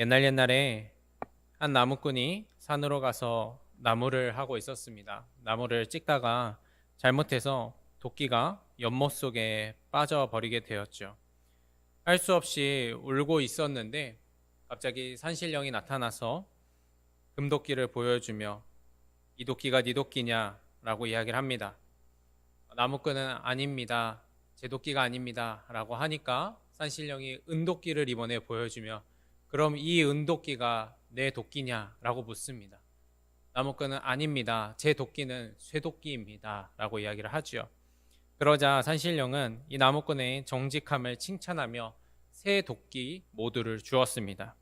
옛날에 한 나무꾼이 산으로 가서 나무를 하고 있었습니다. 나무를 찍다가 잘못해서 도끼가 연못 속에 빠져버리게 되었죠. 할 수 없이 울고 있었는데 갑자기 산신령이 나타나서 금도끼를 보여주며 이 도끼가 네 도끼냐? 라고 이야기를 합니다. 나무꾼은 아닙니다. 제 도끼가 아닙니다. 라고 하니까 산신령이 은도끼를 이번에 보여주며 그럼 이 은도끼가 내 도끼냐? 라고 묻습니다. 나무꾼은 아닙니다. 제 도끼는 쇠도끼입니다. 라고 이야기를 하죠. 그러자 산신령은 이 나무꾼의 정직함을 칭찬하며 새 도끼 모두를 주었습니다.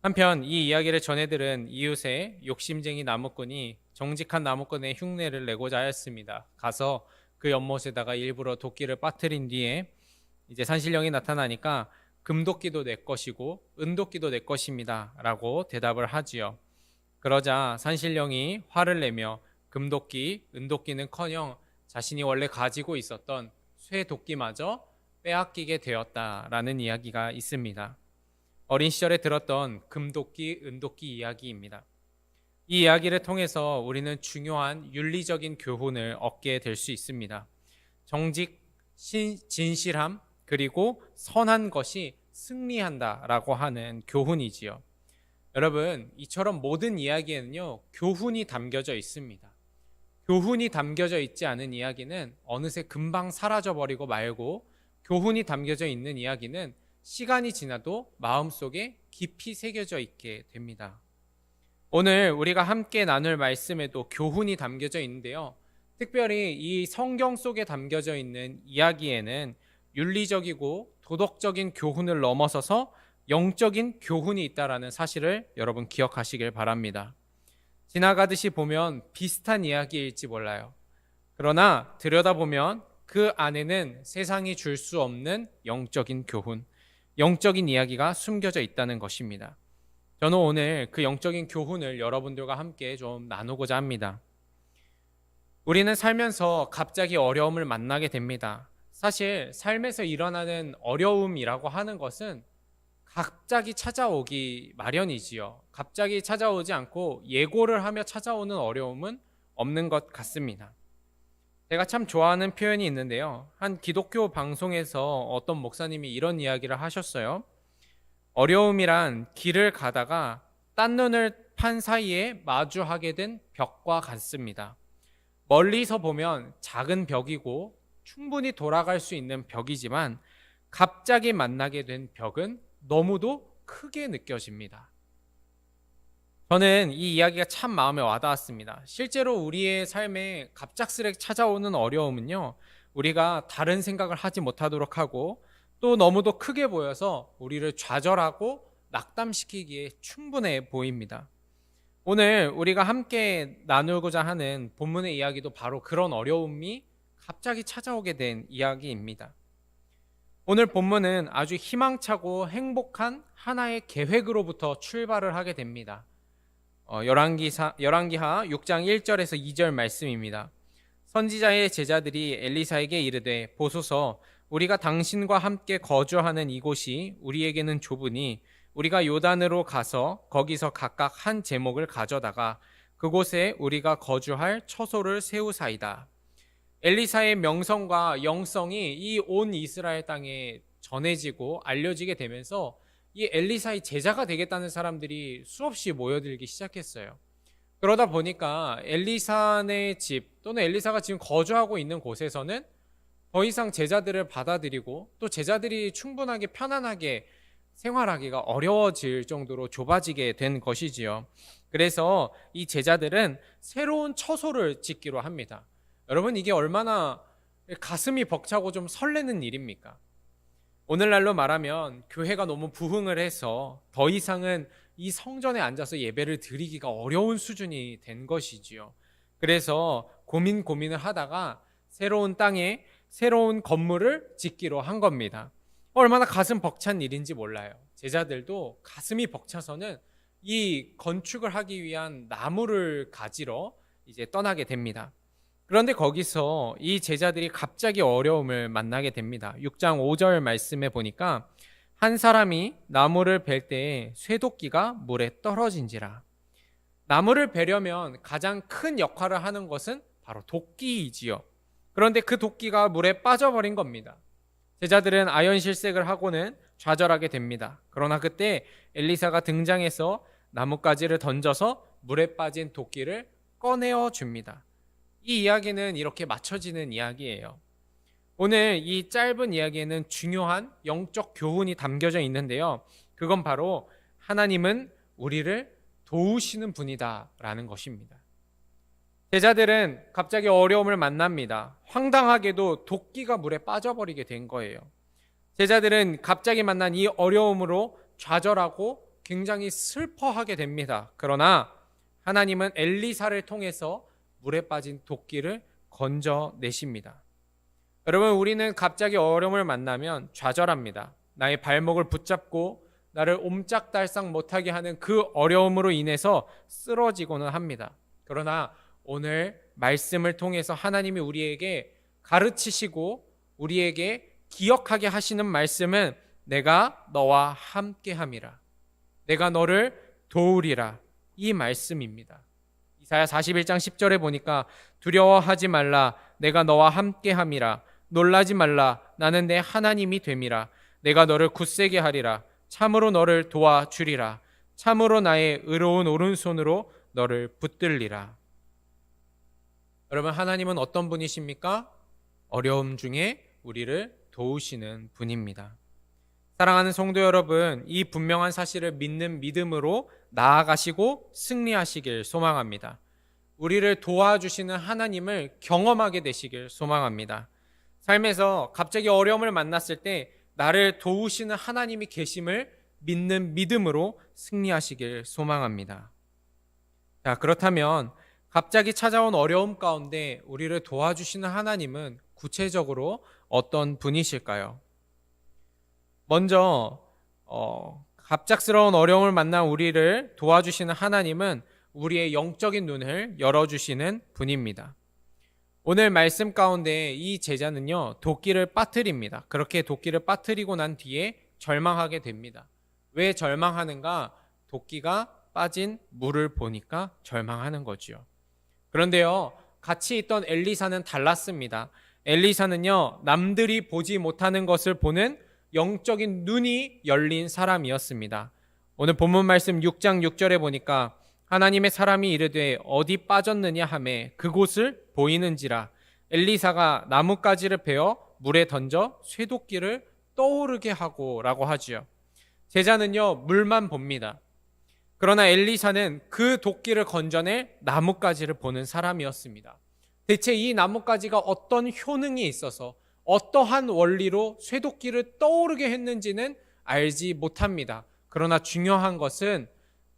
한편 이 이야기를 전해들은 이웃의 욕심쟁이 나무꾼이 정직한 나무꾼의 흉내를 내고자 하였습니다. 가서 그 연못에다가 일부러 도끼를 빠뜨린 뒤에 이제 산신령이 나타나니까 금도끼도 내 것이고 은도끼도 내 것입니다. 라고 대답을 하지요. 그러자 산신령이 화를 내며 금도끼, 은도끼는커녕 자신이 원래 가지고 있었던 쇠도끼마저 빼앗기게 되었다라는 이야기가 있습니다. 어린 시절에 들었던 금도끼, 은도끼 이야기입니다. 이 이야기를 통해서 우리는 중요한 윤리적인 교훈을 얻게 될 수 있습니다. 정직, 진실함, 그리고 선한 것이 승리한다라고 하는 교훈이지요. 여러분, 이처럼 모든 이야기에는요, 교훈이 담겨져 있습니다. 교훈이 담겨져 있지 않은 이야기는 어느새 금방 사라져버리고 말고, 교훈이 담겨져 있는 이야기는 시간이 지나도 마음속에 깊이 새겨져 있게 됩니다. 오늘 우리가 함께 나눌 말씀에도 교훈이 담겨져 있는데요. 특별히 이 성경 속에 담겨져 있는 이야기에는 윤리적이고 도덕적인 교훈을 넘어서서 영적인 교훈이 있다는 사실을 여러분 기억하시길 바랍니다. 지나가듯이 보면 비슷한 이야기일지 몰라요. 그러나 들여다보면 그 안에는 세상이 줄 수 없는 영적인 교훈, 영적인 이야기가 숨겨져 있다는 것입니다. 저는 오늘 그 영적인 교훈을 여러분들과 함께 좀 나누고자 합니다. 우리는 살면서 갑자기 어려움을 만나게 됩니다. 사실 삶에서 일어나는 어려움이라고 하는 것은 갑자기 찾아오기 마련이지요. 갑자기 찾아오지 않고 예고를 하며 찾아오는 어려움은 없는 것 같습니다. 제가 참 좋아하는 표현이 있는데요. 한 기독교 방송에서 어떤 목사님이 이런 이야기를 하셨어요. 어려움이란 길을 가다가 딴 눈을 판 사이에 마주하게 된 벽과 같습니다. 멀리서 보면 작은 벽이고 충분히 돌아갈 수 있는 벽이지만 갑자기 만나게 된 벽은 너무도 크게 느껴집니다. 저는 이 이야기가 참 마음에 와닿았습니다. 실제로 우리의 삶에 갑작스레 찾아오는 어려움은요, 우리가 다른 생각을 하지 못하도록 하고 또 너무도 크게 보여서 우리를 좌절하고 낙담시키기에 충분해 보입니다. 오늘 우리가 함께 나누고자 하는 본문의 이야기도 바로 그런 어려움이 갑자기 찾아오게 된 이야기입니다. 오늘 본문은 아주 희망차고 행복한 하나의 계획으로부터 출발을 하게 됩니다. 열왕기하 6장 1절에서 2절 말씀입니다. 선지자의 제자들이 엘리사에게 이르되 보소서 우리가 당신과 함께 거주하는 이곳이 우리에게는 좁으니 우리가 요단으로 가서 거기서 각각 한 제목을 가져다가 그곳에 우리가 거주할 처소를 세우사이다. 엘리사의 명성과 영성이 이 온 이스라엘 땅에 전해지고 알려지게 되면서 이 엘리사의 제자가 되겠다는 사람들이 수없이 모여들기 시작했어요. 그러다 보니까 엘리사의 집 또는 엘리사가 지금 거주하고 있는 곳에서는 더 이상 제자들을 받아들이고 또 제자들이 충분하게 편안하게 생활하기가 어려워질 정도로 좁아지게 된 것이지요. 그래서 이 제자들은 새로운 처소를 짓기로 합니다. 여러분, 이게 얼마나 가슴이 벅차고 좀 설레는 일입니까? 오늘날로 말하면 교회가 너무 부흥을 해서 더 이상은 이 성전에 앉아서 예배를 드리기가 어려운 수준이 된 것이지요. 그래서 고민을 하다가 새로운 땅에 새로운 건물을 짓기로 한 겁니다. 얼마나 가슴 벅찬 일인지 몰라요. 제자들도 가슴이 벅차서는 이 건축을 하기 위한 나무를 가지러 이제 떠나게 됩니다. 그런데 거기서 이 제자들이 갑자기 어려움을 만나게 됩니다. 6장 5절 말씀에 보니까 한 사람이 나무를 벨 때에 쇠도끼가 물에 떨어진지라. 나무를 베려면 가장 큰 역할을 하는 것은 바로 도끼이지요. 그런데 그 도끼가 물에 빠져버린 겁니다. 제자들은 아연실색을 하고는 좌절하게 됩니다. 그러나 그때 엘리사가 등장해서 나뭇가지를 던져서 물에 빠진 도끼를 꺼내어 줍니다. 이 이야기는 이렇게 맞춰지는 이야기예요. 오늘 이 짧은 이야기에는 중요한 영적 교훈이 담겨져 있는데요. 그건 바로 하나님은 우리를 도우시는 분이다라는 것입니다. 제자들은 갑자기 어려움을 만납니다. 황당하게도 도끼가 물에 빠져버리게 된 거예요. 제자들은 갑자기 만난 이 어려움으로 좌절하고 굉장히 슬퍼하게 됩니다. 그러나 하나님은 엘리사를 통해서 물에 빠진 도끼를 건져내십니다. 여러분, 우리는 갑자기 어려움을 만나면 좌절합니다. 나의 발목을 붙잡고 나를 옴짝달싹 못하게 하는 그 어려움으로 인해서 쓰러지고는 합니다. 그러나 오늘 말씀을 통해서 하나님이 우리에게 가르치시고 우리에게 기억하게 하시는 말씀은 내가 너와 함께함이라. 내가 너를 도우리라. 이 말씀입니다. 이사야 41장 10절에 보니까 두려워하지 말라. 내가 너와 함께함이라. 놀라지 말라. 나는 내 하나님이 됨이라. 내가 너를 굳세게 하리라. 참으로 너를 도와주리라. 참으로 나의 의로운 오른손으로 너를 붙들리라. 여러분, 하나님은 어떤 분이십니까? 어려움 중에 우리를 도우시는 분입니다. 사랑하는 성도 여러분, 이 분명한 사실을 믿는 믿음으로 나아가시고 승리하시길 소망합니다. 우리를 도와주시는 하나님을 경험하게 되시길 소망합니다. 삶에서 갑자기 어려움을 만났을 때 나를 도우시는 하나님이 계심을 믿는 믿음으로 승리하시길 소망합니다. 자, 그렇다면 갑자기 찾아온 어려움 가운데 우리를 도와주시는 하나님은 구체적으로 어떤 분이실까요? 먼저 갑작스러운 어려움을 만난 우리를 도와주시는 하나님은 우리의 영적인 눈을 열어주시는 분입니다. 오늘 말씀 가운데 이 제자는요, 도끼를 빠뜨립니다. 그렇게 도끼를 빠뜨리고 난 뒤에 절망하게 됩니다. 왜 절망하는가? 도끼가 빠진 물을 보니까 절망하는 거지요. 그런데요, 같이 있던 엘리사는 달랐습니다. 엘리사는요, 남들이 보지 못하는 것을 보는 영적인 눈이 열린 사람이었습니다. 오늘 본문 말씀 6장 6절에 보니까 하나님의 사람이 이르되 어디 빠졌느냐 하매 그곳을 보이는지라. 엘리사가 나뭇가지를 베어 물에 던져 쇠도끼를 떠오르게 하고 라고 하지요. 제자는요, 물만 봅니다. 그러나 엘리사는 그 도끼를 건져낼 나뭇가지를 보는 사람이었습니다. 대체 이 나뭇가지가 어떤 효능이 있어서 어떠한 원리로 쇠도끼를 떠오르게 했는지는 알지 못합니다. 그러나 중요한 것은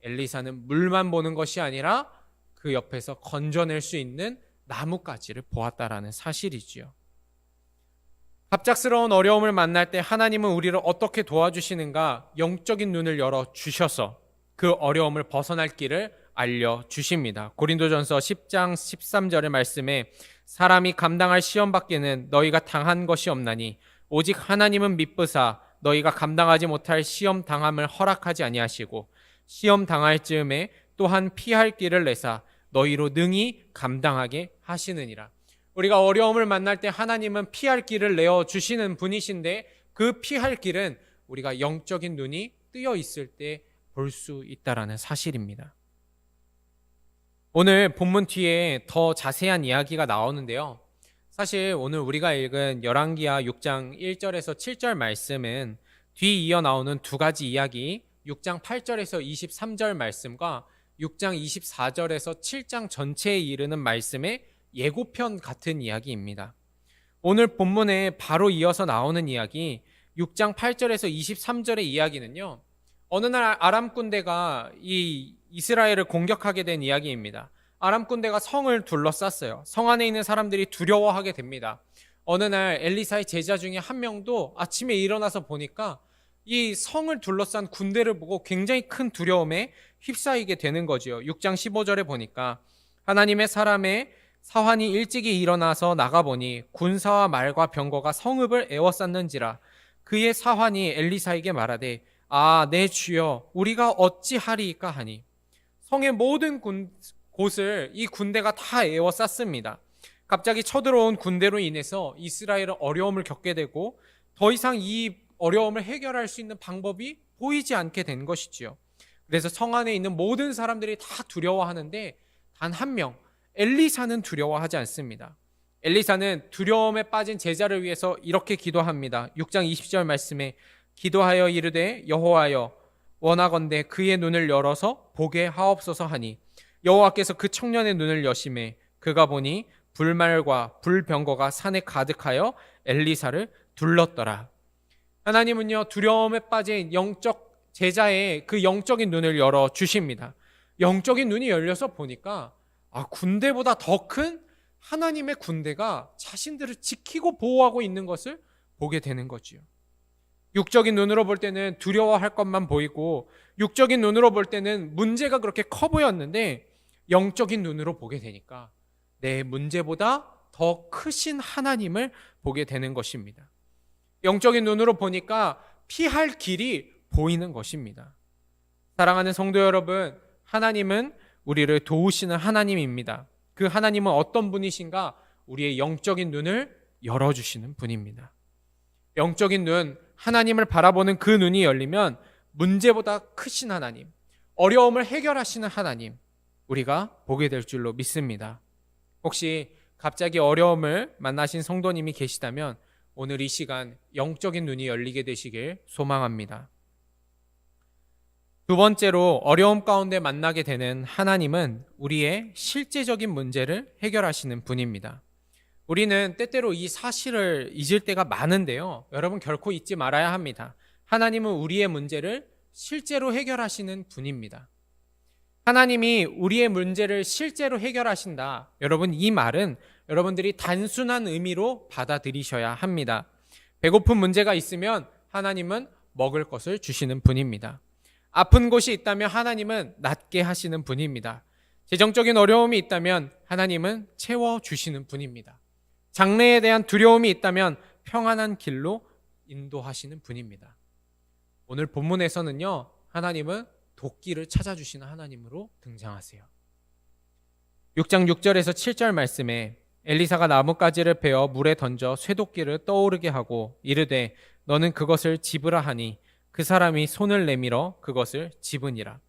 엘리사는 물만 보는 것이 아니라 그 옆에서 건져낼 수 있는 나뭇가지를 보았다라는 사실이지요. 갑작스러운 어려움을 만날 때 하나님은 우리를 어떻게 도와주시는가? 영적인 눈을 열어주셔서 그 어려움을 벗어날 길을 알려주십니다. 고린도전서 10장 13절의 말씀에 사람이 감당할 시험 밖에는 너희가 당한 것이 없나니 오직 하나님은 미쁘사 너희가 감당하지 못할 시험 당함을 허락하지 아니하시고 시험 당할 즈음에 또한 피할 길을 내사 너희로 능히 감당하게 하시느니라. 우리가 어려움을 만날 때 하나님은 피할 길을 내어주시는 분이신데 그 피할 길은 우리가 영적인 눈이 뜨여 있을 때 볼 수 있다라는 사실입니다. 오늘 본문 뒤에 더 자세한 이야기가 나오는데요. 사실 오늘 우리가 읽은 열왕기하 6장 1절에서 7절 말씀은 뒤 이어 나오는 두 가지 이야기 6장 8절에서 23절 말씀과 6장 24절에서 7장 전체에 이르는 말씀의 예고편 같은 이야기입니다. 오늘 본문에 바로 이어서 나오는 이야기 6장 8절에서 23절의 이야기는요, 어느 날 아람 군대가 이 이스라엘을 공격하게 된 이야기입니다. 아람 군대가 성을 둘러쌌어요. 성 안에 있는 사람들이 두려워하게 됩니다. 어느 날 엘리사의 제자 중에 한 명도 아침에 일어나서 보니까 이 성을 둘러싼 군대를 보고 굉장히 큰 두려움에 휩싸이게 되는 거지요. 6장 15절에 보니까 하나님의 사람의 사환이 일찍이 일어나서 나가보니 군사와 말과 병거가 성읍을 에워쌌는지라. 그의 사환이 엘리사에게 말하되 내 주여 우리가 어찌하리이까 하니 성의 모든 곳을 이 군대가 다 에워쌌습니다. 갑자기 쳐들어온 군대로 인해서 이스라엘은 어려움을 겪게 되고 더 이상 이 어려움을 해결할 수 있는 방법이 보이지 않게 된 것이지요. 그래서 성 안에 있는 모든 사람들이 다 두려워하는데 단 한 명, 엘리사는 두려워하지 않습니다. 엘리사는 두려움에 빠진 제자를 위해서 이렇게 기도합니다. 6장 20절 말씀에 기도하여 이르되 여호와여 원하건대 그의 눈을 열어서 보게 하옵소서 하니 여호와께서 그 청년의 눈을 여심해 그가 보니 불말과 불병거가 산에 가득하여 엘리사를 둘렀더라. 하나님은요, 두려움에 빠진 영적 제자의 그 영적인 눈을 열어 주십니다. 영적인 눈이 열려서 보니까 군대보다 더 큰 하나님의 군대가 자신들을 지키고 보호하고 있는 것을 보게 되는 거지요. 육적인 눈으로 볼 때는 두려워할 것만 보이고 육적인 눈으로 볼 때는 문제가 그렇게 커 보였는데 영적인 눈으로 보게 되니까 내 문제보다 더 크신 하나님을 보게 되는 것입니다. 영적인 눈으로 보니까 피할 길이 보이는 것입니다. 사랑하는 성도 여러분, 하나님은 우리를 도우시는 하나님입니다. 그 하나님은 어떤 분이신가? 우리의 영적인 눈을 열어주시는 분입니다. 영적인 눈, 하나님을 바라보는 그 눈이 열리면 문제보다 크신 하나님, 어려움을 해결하시는 하나님, 우리가 보게 될 줄로 믿습니다. 혹시 갑자기 어려움을 만나신 성도님이 계시다면 오늘 이 시간 영적인 눈이 열리게 되시길 소망합니다. 두 번째로 어려움 가운데 만나게 되는 하나님은 우리의 실제적인 문제를 해결하시는 분입니다. 우리는 때때로 이 사실을 잊을 때가 많은데요. 여러분 결코 잊지 말아야 합니다. 하나님은 우리의 문제를 실제로 해결하시는 분입니다. 하나님이 우리의 문제를 실제로 해결하신다. 여러분 이 말은 여러분들이 단순한 의미로 받아들이셔야 합니다. 배고픈 문제가 있으면 하나님은 먹을 것을 주시는 분입니다. 아픈 곳이 있다면 하나님은 낫게 하시는 분입니다. 재정적인 어려움이 있다면 하나님은 채워주시는 분입니다. 장래에 대한 두려움이 있다면 평안한 길로 인도하시는 분입니다. 오늘 본문에서는요, 하나님은 도끼를 찾아주시는 하나님으로 등장하세요. 6장 6절에서 7절 말씀에 엘리사가 나뭇가지를 베어 물에 던져 쇠도끼를 떠오르게 하고 이르되 너는 그것을 집으라 하니 그 사람이 손을 내밀어 그것을 집으니라.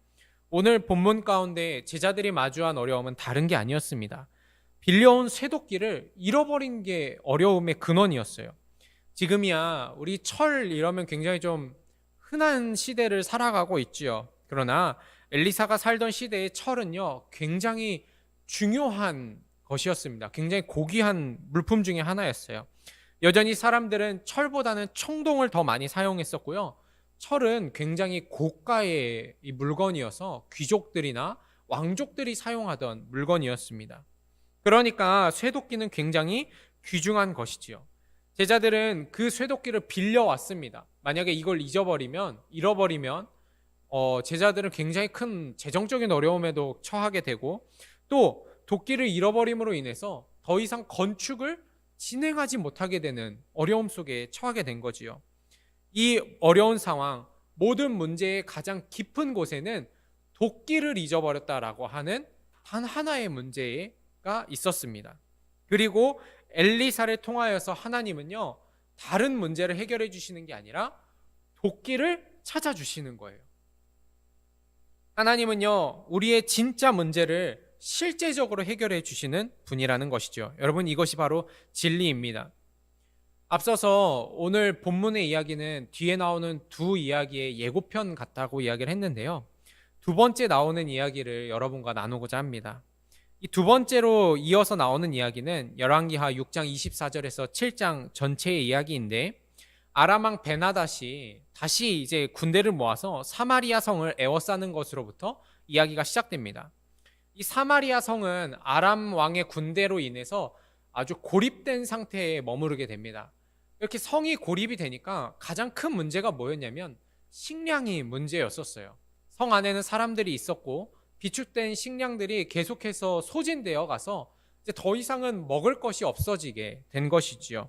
오늘 본문 가운데 제자들이 마주한 어려움은 다른 게 아니었습니다. 빌려온 쇠도끼를 잃어버린 게 어려움의 근원이었어요. 지금이야 우리 철 이러면 굉장히 좀 흔한 시대를 살아가고 있지요. 그러나 엘리사가 살던 시대의 철은요 굉장히 중요한 것이었습니다. 굉장히 고귀한 물품 중에 하나였어요. 여전히 사람들은 철보다는 청동을 더 많이 사용했었고요. 철은 굉장히 고가의 물건이어서 귀족들이나 왕족들이 사용하던 물건이었습니다. 그러니까 쇠도끼는 굉장히 귀중한 것이지요. 제자들은 그 쇠도끼를 빌려왔습니다. 만약에 이걸 잃어버리면 제자들은 굉장히 큰 재정적인 어려움에도 처하게 되고 또 도끼를 잃어버림으로 인해서 더 이상 건축을 진행하지 못하게 되는 어려움 속에 처하게 된 거지요. 이 어려운 상황, 모든 문제의 가장 깊은 곳에는 도끼를 잊어버렸다라고 하는 단 하나의 문제가 있었습니다. 그리고 엘리사를 통하여서 하나님은요, 다른 문제를 해결해 주시는 게 아니라 도끼를 찾아주시는 거예요. 하나님은요, 우리의 진짜 문제를 실제적으로 해결해 주시는 분이라는 것이죠. 여러분, 이것이 바로 진리입니다. 앞서서 오늘 본문의 이야기는 뒤에 나오는 두 이야기의 예고편 같다고 이야기를 했는데요. 두 번째 나오는 이야기를 여러분과 나누고자 합니다. 이 두 번째로 이어서 나오는 이야기는 열왕기하 6장 24절에서 7장 전체의 이야기인데 아람 왕 베나닷이 다시 이제 군대를 모아서 사마리아 성을 에워싸는 것으로부터 이야기가 시작됩니다. 이 사마리아 성은 아람 왕의 군대로 인해서 아주 고립된 상태에 머무르게 됩니다. 이렇게 성이 고립이 되니까 가장 큰 문제가 뭐였냐면 식량이 문제였었어요. 성 안에는 사람들이 있었고 비축된 식량들이 계속해서 소진되어 가서 이제 더 이상은 먹을 것이 없어지게 된 것이지요.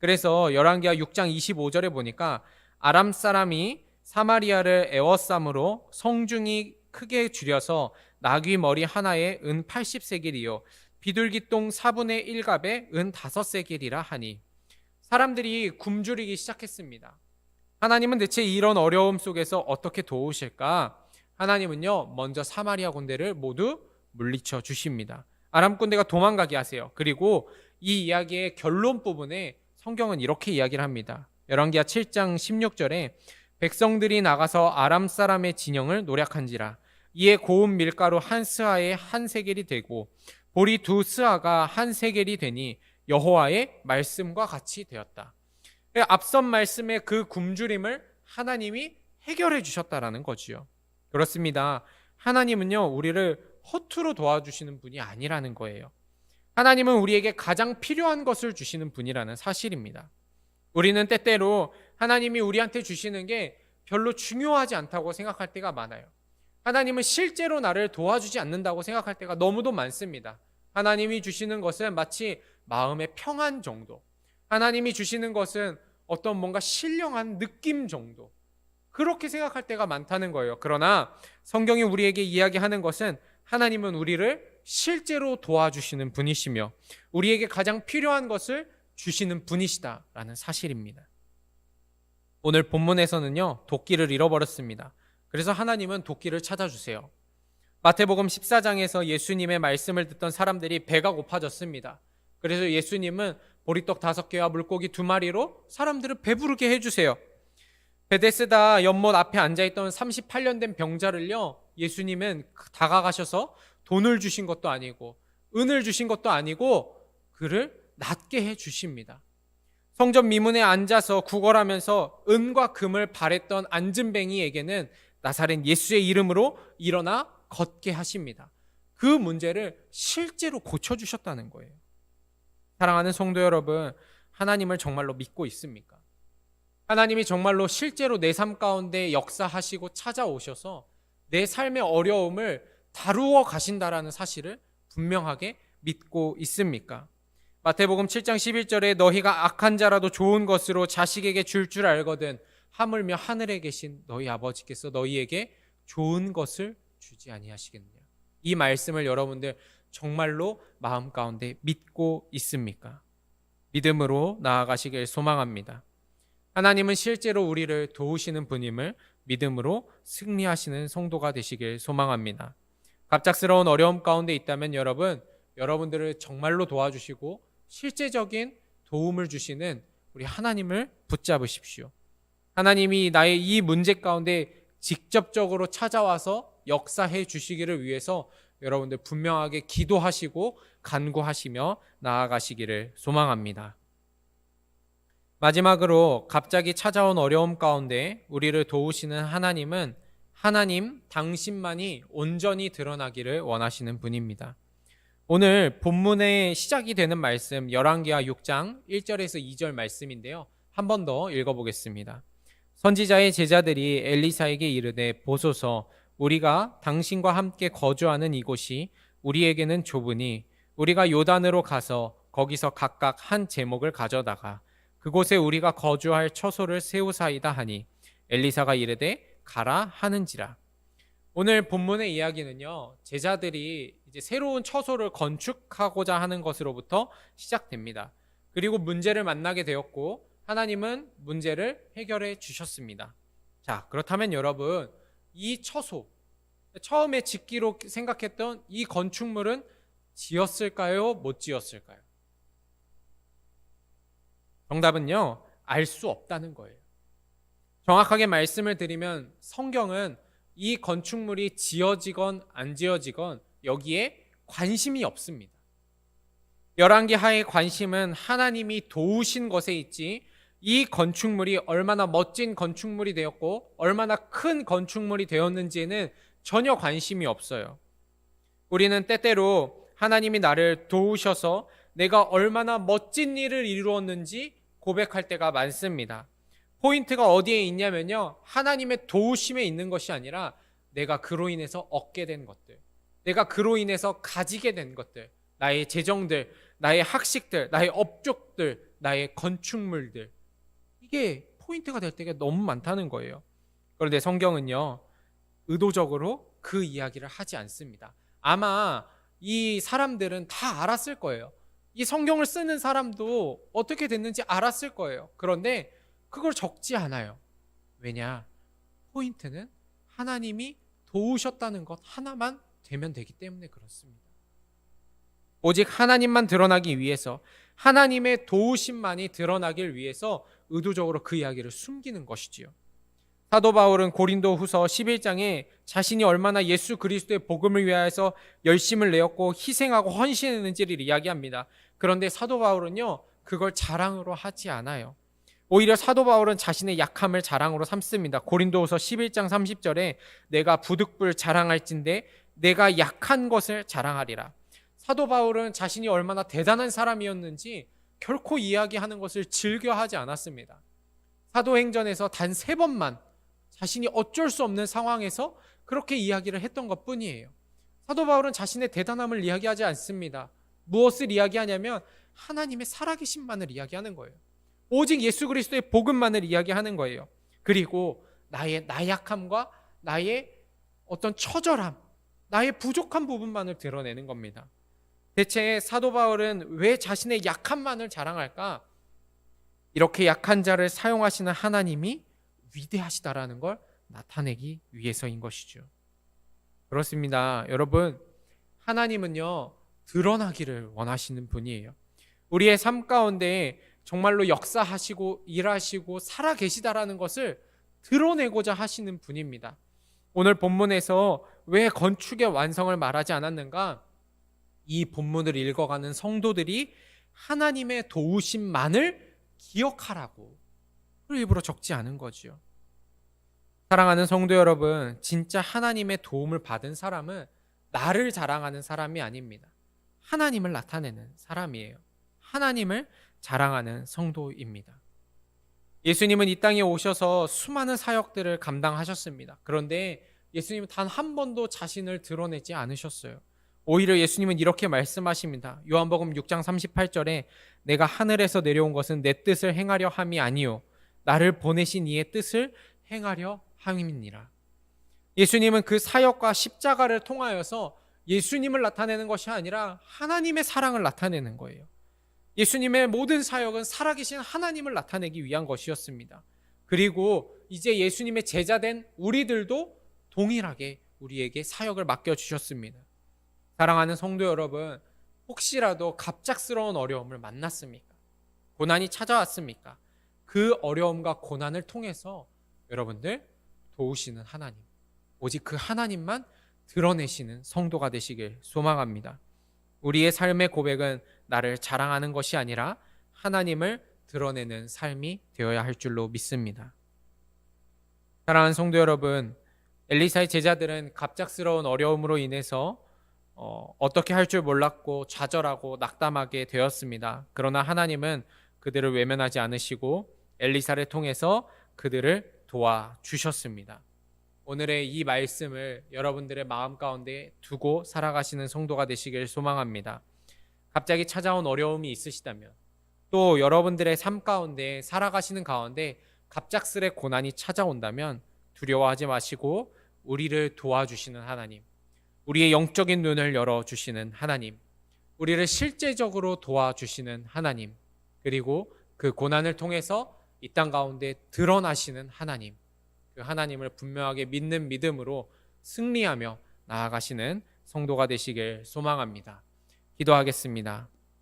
그래서 열왕기하 6장 25절에 보니까 아람 사람이 사마리아를 에워싸므로 성중이 크게 줄여서 나귀 머리 하나에 은 80세겔이요 비둘기똥 4분의 1갑에 은 5세겔이라 하니. 사람들이 굶주리기 시작했습니다. 하나님은 대체 이런 어려움 속에서 어떻게 도우실까? 하나님은요, 먼저 사마리아 군대를 모두 물리쳐 주십니다. 아람 군대가 도망가게 하세요. 그리고 이 이야기의 결론 부분에 성경은 이렇게 이야기를 합니다. 열왕기하 7장 16절에 백성들이 나가서 아람 사람의 진영을 노략한지라. 이에 고운 밀가루 한 스아에 한 세겔이 되고 보리 두 스아가 한 세겔이 되니 여호와의 말씀과 같이 되었다. 앞선 말씀의 그 굶주림을 하나님이 해결해 주셨다라는 거지요. 그렇습니다. 하나님은요, 우리를 허투루 도와주시는 분이 아니라는 거예요. 하나님은 우리에게 가장 필요한 것을 주시는 분이라는 사실입니다. 우리는 때때로 하나님이 우리한테 주시는 게 별로 중요하지 않다고 생각할 때가 많아요. 하나님은 실제로 나를 도와주지 않는다고 생각할 때가 너무도 많습니다. 하나님이 주시는 것은 마치 마음의 평안 정도, 하나님이 주시는 것은 어떤 뭔가 신령한 느낌 정도, 그렇게 생각할 때가 많다는 거예요. 그러나 성경이 우리에게 이야기하는 것은 하나님은 우리를 실제로 도와주시는 분이시며 우리에게 가장 필요한 것을 주시는 분이시다라는 사실입니다. 오늘 본문에서는요, 도끼를 잃어버렸습니다. 그래서 하나님은 도끼를 찾아주세요. 마태복음 14장에서 예수님의 말씀을 듣던 사람들이 배가 고파졌습니다. 그래서 예수님은 보리떡 5개와 물고기 2마리로 사람들을 배부르게 해주세요. 베데스다 연못 앞에 앉아있던 38년 된 병자를요, 예수님은 다가가셔서 돈을 주신 것도 아니고 은을 주신 것도 아니고 그를 낫게 해주십니다. 성전 미문에 앉아서 구걸하면서 은과 금을 바랬던 앉은뱅이에게는 나사렛 예수의 이름으로 일어나 걷게 하십니다. 그 문제를 실제로 고쳐주셨다는 거예요. 사랑하는 성도 여러분, 하나님을 정말로 믿고 있습니까? 하나님이 정말로 실제로 내 삶 가운데 역사하시고 찾아오셔서 내 삶의 어려움을 다루어 가신다라는 사실을 분명하게 믿고 있습니까? 마태복음 7장 11절에 너희가 악한 자라도 좋은 것으로 자식에게 줄 알거든 하물며 하늘에 계신 너희 아버지께서 너희에게 좋은 것을 주지 아니하시겠느냐. 이 말씀을 여러분들 정말로 마음 가운데 믿고 있습니까? 믿음으로 나아가시길 소망합니다. 하나님은 실제로 우리를 도우시는 분임을 믿음으로 승리하시는 성도가 되시길 소망합니다. 갑작스러운 어려움 가운데 있다면 여러분들을 정말로 도와주시고 실제적인 도움을 주시는 우리 하나님을 붙잡으십시오. 하나님이 나의 이 문제 가운데 직접적으로 찾아와서 역사해 주시기를 위해서 여러분들 분명하게 기도하시고 간구하시며 나아가시기를 소망합니다. 마지막으로 갑자기 찾아온 어려움 가운데 우리를 도우시는 하나님은 하나님 당신만이 온전히 드러나기를 원하시는 분입니다. 오늘 본문의 시작이 되는 말씀 열왕기하 6장 1절에서 2절 말씀인데요. 한 번 더 읽어보겠습니다. 선지자의 제자들이 엘리사에게 이르되 보소서 우리가 당신과 함께 거주하는 이곳이 우리에게는 좁으니 우리가 요단으로 가서 거기서 각각 한 제목을 가져다가 그곳에 우리가 거주할 처소를 세우사이다 하니 엘리사가 이르되 가라 하는지라. 오늘 본문의 이야기는요, 제자들이 이제 새로운 처소를 건축하고자 하는 것으로부터 시작됩니다. 그리고 문제를 만나게 되었고 하나님은 문제를 해결해 주셨습니다. 자, 그렇다면 여러분, 이 처소, 처음에 짓기로 생각했던 이 건축물은 지었을까요? 못 지었을까요? 정답은요, 알 수 없다는 거예요. 정확하게 말씀을 드리면 성경은 이 건축물이 지어지건 안 지어지건 여기에 관심이 없습니다. 열왕기하의 관심은 하나님이 도우신 것에 있지 이 건축물이 얼마나 멋진 건축물이 되었고 얼마나 큰 건축물이 되었는지에는 전혀 관심이 없어요. 우리는 때때로 하나님이 나를 도우셔서 내가 얼마나 멋진 일을 이루었는지 고백할 때가 많습니다. 포인트가 어디에 있냐면요, 하나님의 도우심에 있는 것이 아니라 내가 그로 인해서 얻게 된 것들, 내가 그로 인해서 가지게 된 것들, 나의 재정들, 나의 학식들, 나의 업적들, 나의 건축물들, 이게 포인트가 될 때가 너무 많다는 거예요. 그런데 성경은요, 의도적으로 그 이야기를 하지 않습니다. 아마 이 사람들은 다 알았을 거예요. 이 성경을 쓰는 사람도 어떻게 됐는지 알았을 거예요. 그런데 그걸 적지 않아요. 왜냐? 포인트는 하나님이 도우셨다는 것 하나만 되면 되기 때문에 그렇습니다. 오직 하나님만 드러나기 위해서, 하나님의 도우심만이 드러나길 위해서 의도적으로 그 이야기를 숨기는 것이지요. 사도 바울은 고린도 후서 11장에 자신이 얼마나 예수 그리스도의 복음을 위하여서 열심을 내었고 희생하고 헌신했는지를 이야기합니다. 그런데 사도 바울은요, 그걸 자랑으로 하지 않아요. 오히려 사도 바울은 자신의 약함을 자랑으로 삼습니다. 고린도후서 11장 30절에 내가 부득불 자랑할진대 내가 약한 것을 자랑하리라. 사도 바울은 자신이 얼마나 대단한 사람이었는지 결코 이야기하는 것을 즐겨하지 않았습니다. 사도행전에서 단 3번만 자신이 어쩔 수 없는 상황에서 그렇게 이야기를 했던 것뿐이에요. 사도 바울은 자신의 대단함을 이야기하지 않습니다. 무엇을 이야기하냐면 하나님의 살아계심만을 이야기하는 거예요. 오직 예수 그리스도의 복음만을 이야기하는 거예요. 그리고 나의 나약함과 나의 어떤 처절함, 나의 부족한 부분만을 드러내는 겁니다. 대체 사도 바울은 왜 자신의 약함만을 자랑할까? 이렇게 약한 자를 사용하시는 하나님이 위대하시다라는 걸 나타내기 위해서인 것이죠. 그렇습니다. 여러분, 하나님은요, 드러나기를 원하시는 분이에요. 우리의 삶 가운데 정말로 역사하시고 일하시고 살아계시다라는 것을 드러내고자 하시는 분입니다. 오늘 본문에서 왜 건축의 완성을 말하지 않았는가? 이 본문을 읽어가는 성도들이 하나님의 도우심만을 기억하라고 일부러 적지 않은 거지요. 사랑하는 성도 여러분, 진짜 하나님의 도움을 받은 사람은 나를 자랑하는 사람이 아닙니다. 하나님을 나타내는 사람이에요. 하나님을 자랑하는 성도입니다. 예수님은 이 땅에 오셔서 수많은 사역들을 감당하셨습니다. 그런데 예수님은 단 한 번도 자신을 드러내지 않으셨어요. 오히려 예수님은 이렇게 말씀하십니다. 요한복음 6장 38절에 내가 하늘에서 내려온 것은 내 뜻을 행하려 함이 아니요 나를 보내신 이의 뜻을 행하려 함이니라. 예수님은 그 사역과 십자가를 통하여서 예수님을 나타내는 것이 아니라 하나님의 사랑을 나타내는 거예요. 예수님의 모든 사역은 살아계신 하나님을 나타내기 위한 것이었습니다. 그리고 이제 예수님의 제자된 우리들도 동일하게 우리에게 사역을 맡겨주셨습니다. 사랑하는 성도 여러분, 혹시라도 갑작스러운 어려움을 만났습니까? 고난이 찾아왔습니까? 그 어려움과 고난을 통해서 여러분들 도우시는 하나님, 오직 그 하나님만 드러내시는 성도가 되시길 소망합니다. 우리의 삶의 고백은 나를 자랑하는 것이 아니라 하나님을 드러내는 삶이 되어야 할 줄로 믿습니다. 사랑하는 성도 여러분, 엘리사의 제자들은 갑작스러운 어려움으로 인해서 어떻게 할 줄 몰랐고 좌절하고 낙담하게 되었습니다. 그러나 하나님은 그들을 외면하지 않으시고 엘리사를 통해서 그들을 도와주셨습니다. 오늘의 이 말씀을 여러분들의 마음 가운데 두고 살아가시는 성도가 되시길 소망합니다. 갑자기 찾아온 어려움이 있으시다면, 또 여러분들의 삶 가운데 살아가시는 가운데 갑작스레 고난이 찾아온다면 두려워하지 마시고 우리를 도와주시는 하나님, 우리의 영적인 눈을 열어주시는 하나님, 우리를 실제적으로 도와주시는 하나님, 그리고 그 고난을 통해서 이 땅 가운데 드러나시는 하나님, 그 하나님을 분명하게 믿는 믿음으로 승리하며 나아가시는 성도가 되시길 소망합니다. 기도하겠습니다.